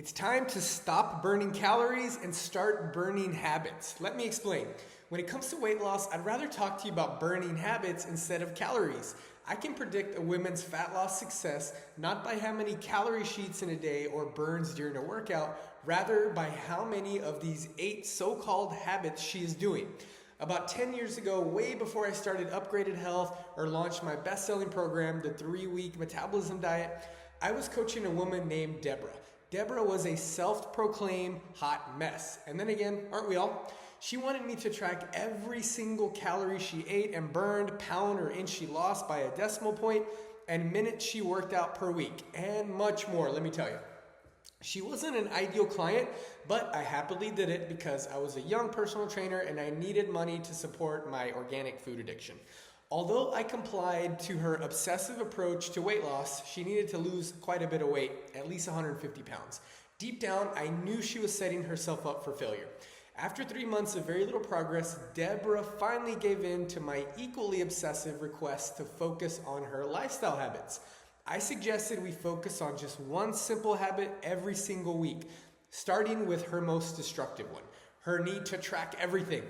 It's time to stop burning calories and start burning habits. Let me explain. When it comes to weight loss, I'd rather talk to you about burning habits instead of calories. I can predict a woman's fat loss success not by how many calorie sheets in a day or burns during a workout, rather by how many of these 8 so-called habits she is doing. About 10 years ago, way before I started Upgraded Health or launched my best-selling program, the 3-week Metabolism Diet, I was coaching a woman named Debra. Debra was a self-proclaimed hot mess. And then again, aren't we all? She wanted me to track every single calorie she ate and burned, pound or inch she lost by a decimal point, and minutes she worked out per week, and much more, let me tell you. She wasn't an ideal client, but I happily did it because I was a young personal trainer and I needed money to support my organic food addiction. Although I complied to her obsessive approach to weight loss, she needed to lose quite a bit of weight, at least 150 pounds. Deep down, I knew she was setting herself up for failure. After 3 months of very little progress, Debra finally gave in to my equally obsessive request to focus on her lifestyle habits. I suggested we focus on just one simple habit every single week, starting with her most destructive one, her need to track everything.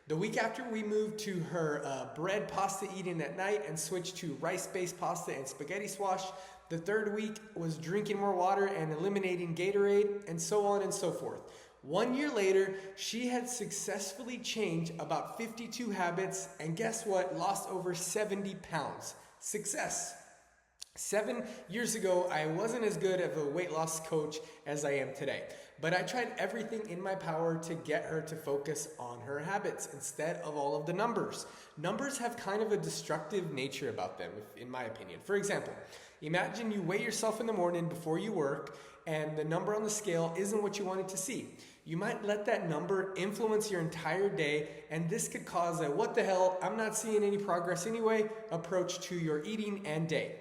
The week after we moved to her bread pasta eating at night and switched to rice-based pasta and spaghetti squash. The third week was drinking more water and eliminating Gatorade, and so on and so forth. 1 year later, she had successfully changed about 52 habits, and guess what? Lost over 70 pounds. Success. 7 years ago, I wasn't as good of a weight loss coach as I am today, but I tried everything in my power to get her to focus on her habits instead of all of the numbers. Numbers have kind of a destructive nature about them, in my opinion. For example, imagine you weigh yourself in the morning before you work and the number on the scale isn't what you wanted to see. You might let that number influence your entire day, and this could cause a "what the hell, I'm not seeing any progress anyway" approach to your eating and day.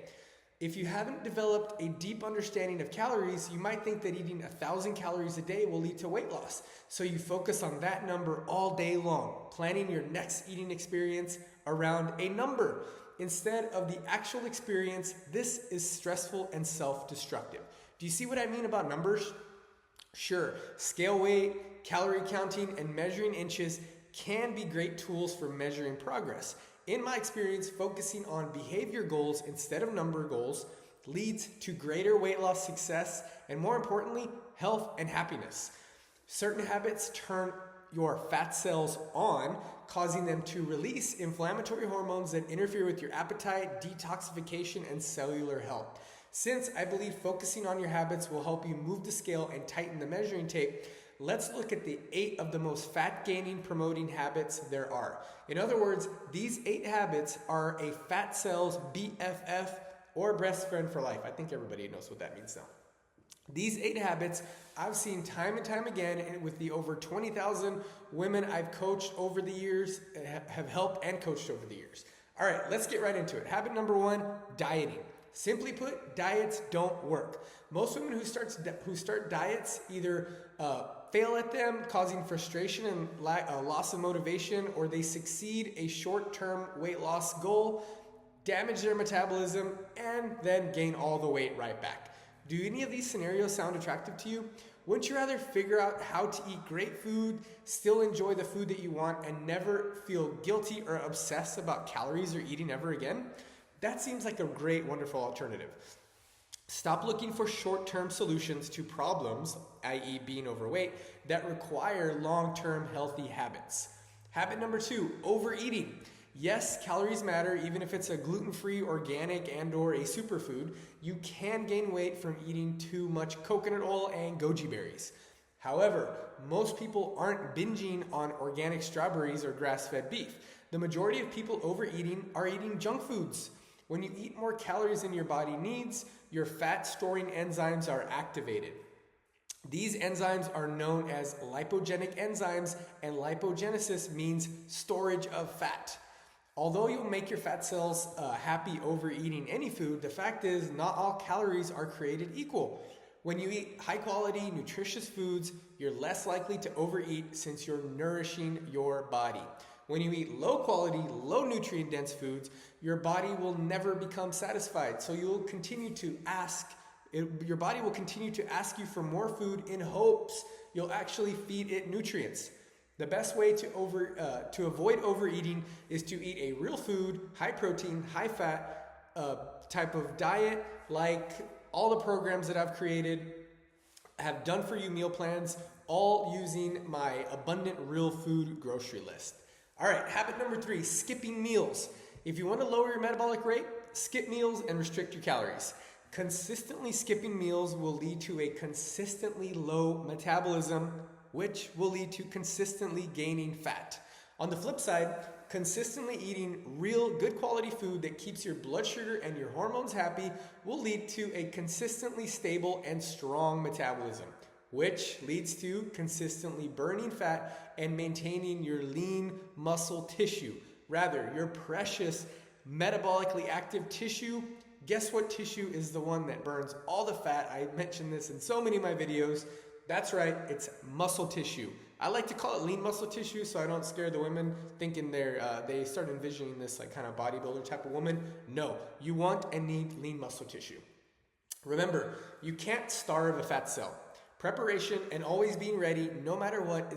If you haven't developed a deep understanding of calories, you might think that eating 1,000 calories a day will lead to weight loss. So you focus on that number all day long, planning your next eating experience around a number instead of the actual experience. This is stressful and self-destructive. Do you see what I mean about numbers? Sure, scale weight, calorie counting, and measuring inches can be great tools for measuring progress. In my experience, focusing on behavior goals instead of number goals leads to greater weight loss success and, more importantly, health and happiness. Certain habits turn your fat cells on, causing them to release inflammatory hormones that interfere with your appetite, detoxification, and cellular health. Since I believe focusing on your habits will help you move the scale and tighten the measuring tape, let's look at the 8 of the most fat-gaining promoting habits there are. In other words, these 8 habits are a fat cell's BFF or best friend for life. I think everybody knows what that means now. These 8 habits I've seen time and time again, and with the over 20,000 women I've coached over the years, have helped and coached over the years. All right, let's get right into it. Habit number 1, dieting. Simply put, diets don't work. Most women who start diets either fail at them, causing frustration and loss of motivation, or they succeed a short-term weight loss goal, damage their metabolism, and then gain all the weight right back. Do any of these scenarios sound attractive to you? Wouldn't you rather figure out how to eat great food, still enjoy the food that you want, and never feel guilty or obsessed about calories or eating ever again? That seems like a great, wonderful alternative. Stop looking for short-term solutions to problems, i.e. being overweight, that require long-term healthy habits. Habit number 2, overeating. Yes, calories matter, even if it's a gluten-free, organic, and/or a superfood. You can gain weight from eating too much coconut oil and goji berries. However, most people aren't binging on organic strawberries or grass-fed beef. The majority of people overeating are eating junk foods. When you eat more calories than your body needs, your fat-storing enzymes are activated. These enzymes are known as lipogenic enzymes, and lipogenesis means storage of fat. Although you'll make your fat cells happy overeating any food, the fact is not all calories are created equal. When you eat high-quality, nutritious foods, you're less likely to overeat since you're nourishing your body. When you eat low-quality, low-nutrient-dense foods, your body will never become satisfied, so you'll continue to ask Your body will continue to ask you for more food in hopes you'll actually feed it nutrients. The best way to avoid overeating is to eat a real food, high protein, high fat type of diet, like all the programs that I've created have done for you meal plans, all using my abundant real food grocery list. All right, habit number 3, skipping meals. If you want to lower your metabolic rate, skip meals and restrict your calories. Consistently skipping meals will lead to a consistently low metabolism, which will lead to consistently gaining fat. On the flip side, consistently eating real good quality food that keeps your blood sugar and your hormones happy will lead to a consistently stable and strong metabolism, which leads to consistently burning fat and maintaining your lean muscle tissue. Rather, your precious metabolically active tissue. Guess what tissue is the one that burns all the fat? I mentioned this in so many of my videos. That's right, it's muscle tissue. I like to call it lean muscle tissue so I don't scare the women thinking they start envisioning this like kind of bodybuilder type of woman. No, you want and need lean muscle tissue. Remember, you can't starve a fat cell. Preparation and always being ready, no matter what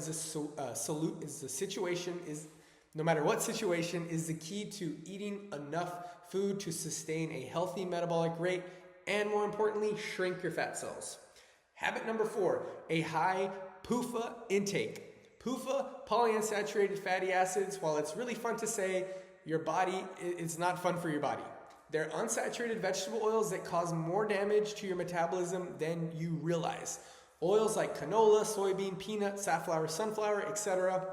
no matter what situation, is the key to eating enough food to sustain a healthy metabolic rate and, more importantly, shrink your fat cells. Habit number 4, a high PUFA intake. PUFA, polyunsaturated fatty acids, while it's really fun to say, it's not fun for your body. They're unsaturated vegetable oils that cause more damage to your metabolism than you realize. Oils like canola, soybean, peanut, safflower, sunflower, etc.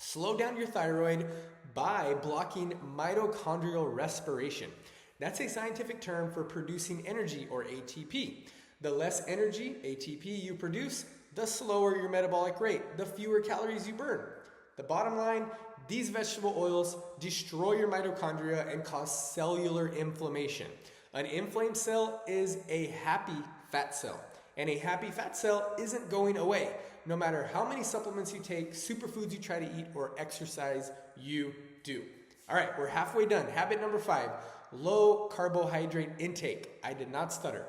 slow down your thyroid by blocking mitochondrial respiration. That's a scientific term for producing energy, or ATP. The less energy, ATP, you produce, the slower your metabolic rate, the fewer calories you burn. The bottom line, these vegetable oils destroy your mitochondria and cause cellular inflammation. An inflamed cell is a happy fat cell, and a happy fat cell isn't going away, no matter how many supplements you take, superfoods you try to eat, or exercise you do. All right, we're halfway done. Habit number 5, low carbohydrate intake. I did not stutter.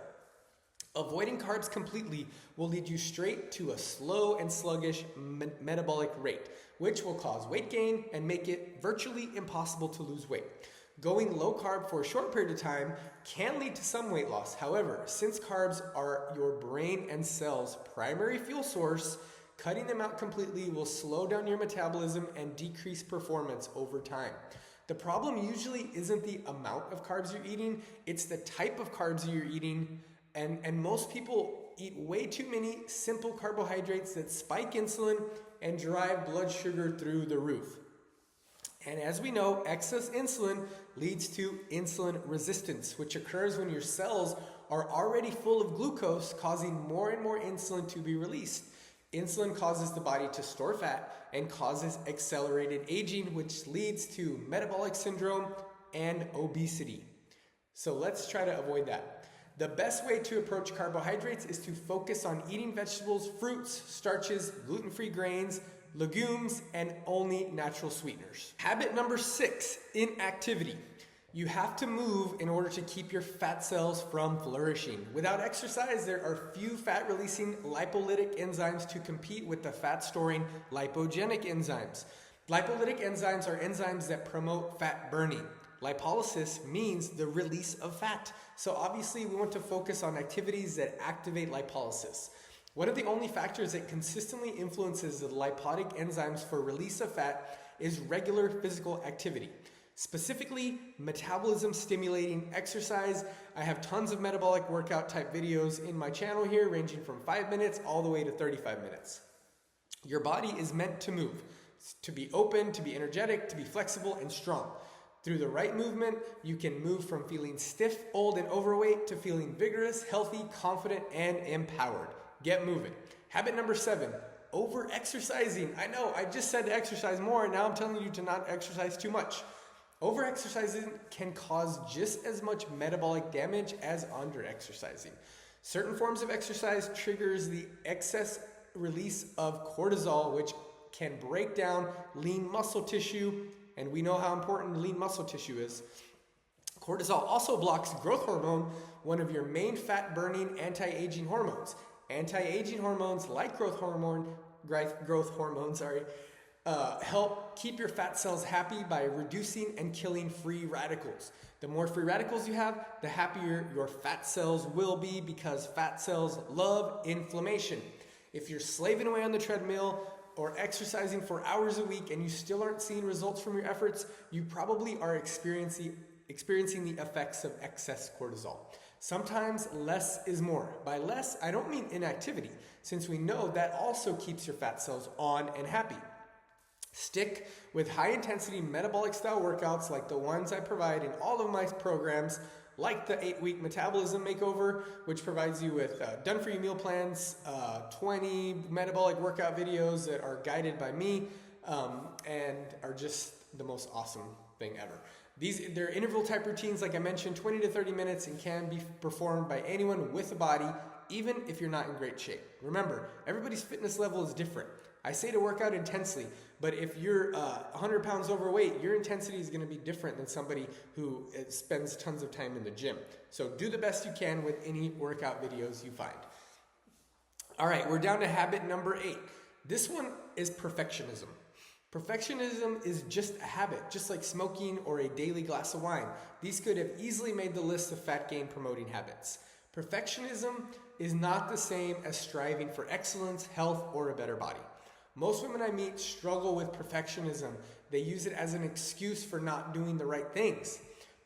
Avoiding carbs completely will lead you straight to a slow and sluggish metabolic rate, which will cause weight gain and make it virtually impossible to lose weight. Going low carb for a short period of time can lead to some weight loss. However, since carbs are your brain and cells' primary fuel source, cutting them out completely will slow down your metabolism and decrease performance over time. The problem usually isn't the amount of carbs you're eating, it's the type of carbs you're eating. And most people eat way too many simple carbohydrates that spike insulin and drive blood sugar through the roof. And as we know, excess insulin leads to insulin resistance, which occurs when your cells are already full of glucose, causing more and more insulin to be released. Insulin causes the body to store fat and causes accelerated aging, which leads to metabolic syndrome and obesity. So let's try to avoid that. The best way to approach carbohydrates is to focus on eating vegetables, fruits, starches, gluten-free grains, legumes, and only natural sweeteners. Habit number 6, inactivity. You have to move in order to keep your fat cells from flourishing. Without exercise, there are few fat-releasing lipolytic enzymes to compete with the fat-storing lipogenic enzymes. Lipolytic enzymes are enzymes that promote fat burning. Lipolysis means the release of fat. So obviously we want to focus on activities that activate lipolysis. One of the only factors that consistently influences the lipolytic enzymes for release of fat is regular physical activity. Specifically, metabolism stimulating exercise. I have tons of metabolic workout type videos in my channel here, ranging from 5 minutes all the way to 35 minutes. Your body is meant to move, to be open, to be energetic, to be flexible and strong. Through the right movement, you can move from feeling stiff, old, and overweight to feeling vigorous, healthy, confident, and empowered. Get moving. Habit number 7, over-exercising. I know, I just said to exercise more, and now I'm telling you to not exercise too much. Over-exercising can cause just as much metabolic damage as under-exercising. Certain forms of exercise triggers the excess release of cortisol, which can break down lean muscle tissue, and we know how important lean muscle tissue is. Cortisol also blocks growth hormone, one of your main fat-burning anti-aging hormones. Anti-aging hormones, like growth hormones, help keep your fat cells happy by reducing and killing free radicals. The more free radicals you have, the happier your fat cells will be, because fat cells love inflammation. If you're slaving away on the treadmill or exercising for hours a week and you still aren't seeing results from your efforts, you probably are experiencing the effects of excess cortisol. Sometimes less is more. By less, I don't mean inactivity, since we know that also keeps your fat cells on and happy. Stick with high-intensity metabolic-style workouts like the ones I provide in all of my programs, like the 8-week Metabolism Makeover, which provides you with done-for-you meal plans, 20 metabolic workout videos that are guided by me, and are just the most awesome thing ever. They're interval-type routines, like I mentioned, 20 to 30 minutes, and can be performed by anyone with a body, even if you're not in great shape. Remember, everybody's fitness level is different. I say to work out intensely, but if you're 100 pounds overweight, your intensity is going to be different than somebody who spends tons of time in the gym. So do the best you can with any workout videos you find. All right, we're down to habit number 8. This one is perfectionism. Perfectionism is just a habit, just like smoking or a daily glass of wine. These could have easily made the list of fat gain promoting habits. Perfectionism is not the same as striving for excellence, health, or a better body. Most women I meet struggle with perfectionism. They use it as an excuse for not doing the right things.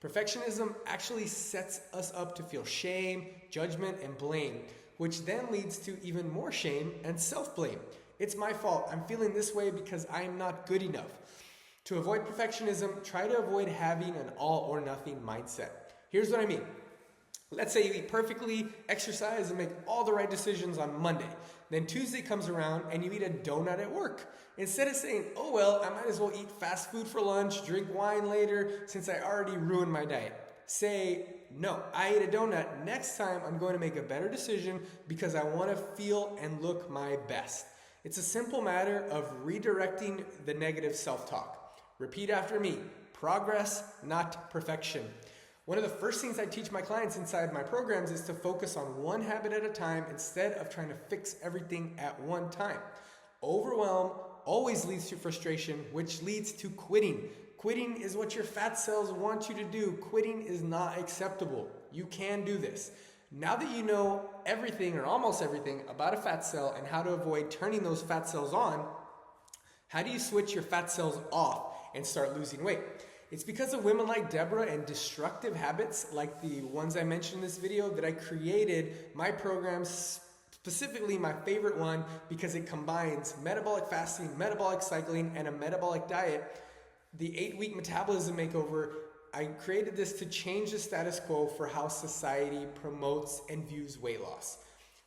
Perfectionism actually sets us up to feel shame, judgment, and blame, which then leads to even more shame and self-blame. It's my fault. I'm feeling this way because I'm not good enough. To avoid perfectionism, try to avoid having an all or nothing mindset. Here's what I mean. Let's say you eat perfectly, exercise, and make all the right decisions on Monday. Then Tuesday comes around and you eat a donut at work. Instead of saying, oh well, I might as well eat fast food for lunch, drink wine later, since I already ruined my diet. Say, no, I ate a donut. Next time I'm going to make a better decision because I want to feel and look my best. It's a simple matter of redirecting the negative self-talk. Repeat after me. Progress, not perfection. One of the first things I teach my clients inside my programs is to focus on one habit at a time instead of trying to fix everything at one time. Overwhelm always leads to frustration, which leads to quitting. Quitting is what your fat cells want you to do. Quitting is not acceptable. You can do this. Now that you know everything or almost everything about a fat cell and how to avoid turning those fat cells on, how do you switch your fat cells off and start losing weight? It's because of women like Debra and destructive habits like the ones I mentioned in this video that I created my programs, specifically my favorite one because it combines metabolic fasting, metabolic cycling, and a metabolic diet. The 8-week Metabolism Makeover, I created this to change the status quo for how society promotes and views weight loss.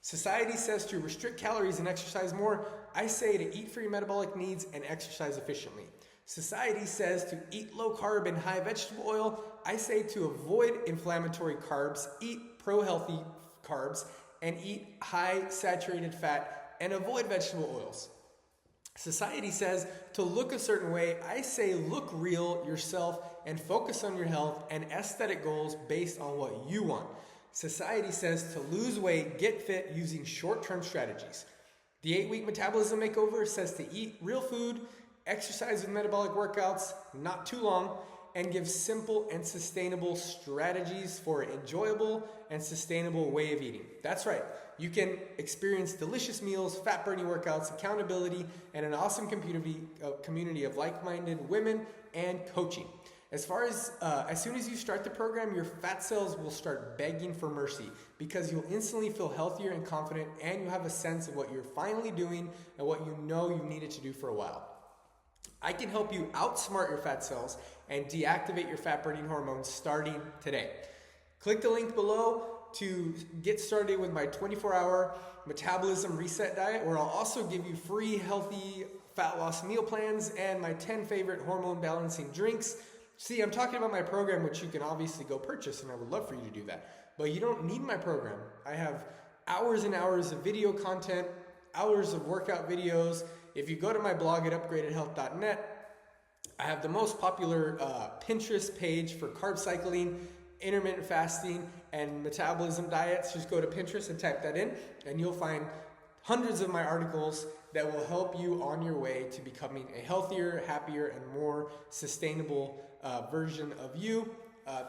Society says to restrict calories and exercise more. I say to eat for your metabolic needs and exercise efficiently. Society says to eat low carb and high vegetable oil. I say to avoid inflammatory carbs, eat pro-healthy carbs, and eat high saturated fat and avoid vegetable oils. Society says to look a certain way. I say look real yourself and focus on your health and aesthetic goals based on what you want. Society says to lose weight, get fit using short-term strategies. The 8-week Metabolism Makeover says to eat real food, exercise with metabolic workouts, not too long, and give simple and sustainable strategies for an enjoyable and sustainable way of eating. That's right. You can experience delicious meals, fat-burning workouts, accountability, and an awesome community of like-minded women and coaching. As soon as you start the program, your fat cells will start begging for mercy because you'll instantly feel healthier and confident, and you have a sense of what you're finally doing and what you know you needed to do for a while. I can help you outsmart your fat cells and deactivate your fat-burning hormones starting today. Click the link below to get started with my 24-hour metabolism reset diet, where I'll also give you free healthy fat loss meal plans and my 10 favorite hormone balancing drinks. See, I'm talking about my program, which you can obviously go purchase, and I would love for you to do that. But you don't need my program. I have hours and hours of video content, hours of workout videos. If you go to my blog at upgradedhealth.net, I have the most popular Pinterest page for carb cycling, intermittent fasting and metabolism diets, just go to Pinterest and type that in, and you'll find hundreds of my articles that will help you on your way to becoming a healthier, happier, and more sustainable version of you.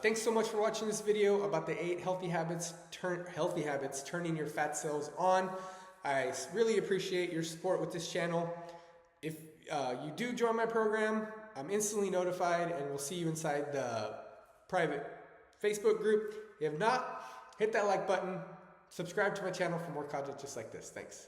Thanks so much for watching this video about the 8 healthy habits turning your fat cells on. I really appreciate your support with this channel. If you do join my program, I'm instantly notified, and we'll see you inside the private Facebook group. If not, hit that like button, subscribe to my channel for more content just like this. Thanks.